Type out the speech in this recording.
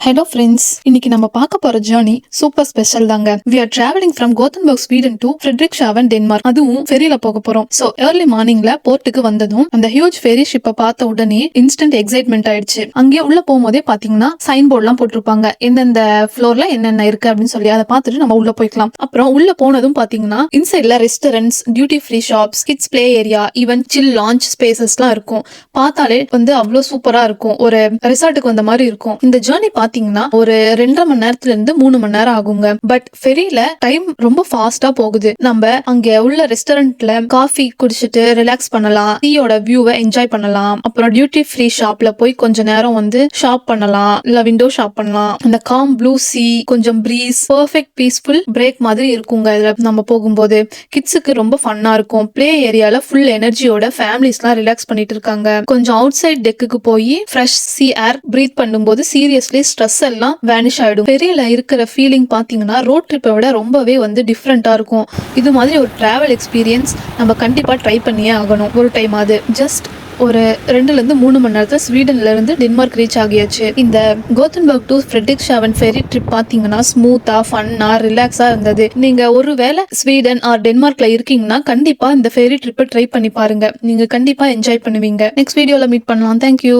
Hello friends, இன்னைக்கு நம்ம பார்க்க போற ஜர்னி சூப்பர் ஸ்பெஷல் தாங்க. We are traveling from Gothenburg, Sweden to Frederikshavn, Denmark. அதுவும் ஃபெரியில போக போறோம். சோ ஏர்லி மார்னிங்ல போர்ட்டுக்கு வந்ததும் அந்த ஹியூஜ் ஃபெரி ஷிப்பை பார்த்த உடனே இன்ஸ்டன்ட் எக்ஸைட்மெண்ட் ஆயிடுச்சு. அங்கே உள்ள போகும்போதே பாத்தீங்கன்னா சைன் போர்ட்லாம் போட்டிருப்பாங்க, எந்தெந்த ஃப்ளோர்ல என்னென்ன இருக்கு அப்படின்னு சொல்லி. அதை பார்த்துட்டு நம்ம உள்ள போய்க்கலாம். அப்புறம் உள்ள போனதும் பாத்தீங்கன்னா இன்சைட்ல restaurants, duty free shops, kids play area, even chill lounge ஸ்பேசஸ்லாம் இருக்கும். பார்த்தாலே அவ்வளவு சூப்பரா இருக்கும். ஒரு ரிசார்ட்டுக்கு வந்த மாதிரி இருக்கும். இந்த ஜர்னி பாத்தீங்கன்னா ஒரு 2.5 மணி நேரத்துல இருந்து 3 மணி நேரம் ஆகுங்க. பட் ஃபெரியில டைம் ரொம்ப ஃபாஸ்டா போகுது. நம்ம அங்க உள்ள ரெஸ்டாரண்ட்ல காஃபி குடிச்சிட்டு ரிலாக்ஸ் பண்ணலாம், சீயோட வியூவை என்ஜாய் பண்ணலாம். அப்புறம் டியூட்டி ஃப்ரீ ஷாப்ல போய் கொஞ்ச நேரம் ஷாப் பண்ணலாம், இல்ல விண்டோ ஷாப் பண்ணலாம். அந்த காம் ப்ளூ சி, கொஞ்சம் ப்ரீஸ், பெர்ஃபெக்ட் பீஸ்ஃபுல் பிரேக் மாதிரி இருக்குங்க. இதுல நம்ம போகும்போது கிட்ஸுக்கு ரொம்ப ஃபன்னா இருக்கும். பிளே ஏரியால ஃபுல் எனர்ஜியோட ஃபேமிலிஸ்லாம் ரிலாக்ஸ் பண்ணிட்டு இருக்காங்க. கொஞ்சம் அவுட் சைட் டெக்குக்கு போய் ஃப்ரெஷ் சி ஏர் பிரீத் பண்ணும்போது சீரியஸ்லி ஸ்ட்ரெஸ் எல்லாம் வேனிஷ் ஆயிடும். ஃபெரியில இருக்கிற ஃபீலிங் பாத்தீங்கன்னா ரோட் ட்ரிப்பை விட ரொம்பவே டிஃப்ரெண்டா இருக்கும். இது மாதிரி ஒரு டிராவல் எக்ஸ்பீரியன்ஸ் நம்ம கண்டிப்பா ட்ரை பண்ணியே ஆகணும் ஒரு டைம். அது ஜஸ்ட் ஒரு 2-3 மணி நேரத்துல ஸ்வீடன்ல இருந்து டென்மார்க் ரீச் ஆகியாச்சு. இந்த Gothenburg to Frederikshavn ferry trip பாத்தீங்கன்னா ஸ்மூத்தா, ஃபன்னா, ரிலாக்ஸா இருந்தது. நீங்க ஒருவேளை ஸ்வீடன் ஆர் டென்மார்க்ல இருக்கீங்கன்னா கண்டிப்பா இந்த ஃபெரி ட்ரிப்பை ட்ரை பண்ணி பாருங்க. நீங்க கண்டிப்பா என்ஜாய் பண்ணுவீங்க. நெக்ஸ்ட் வீடியோல மீட் பண்ணலாம். தேங்க்யூ.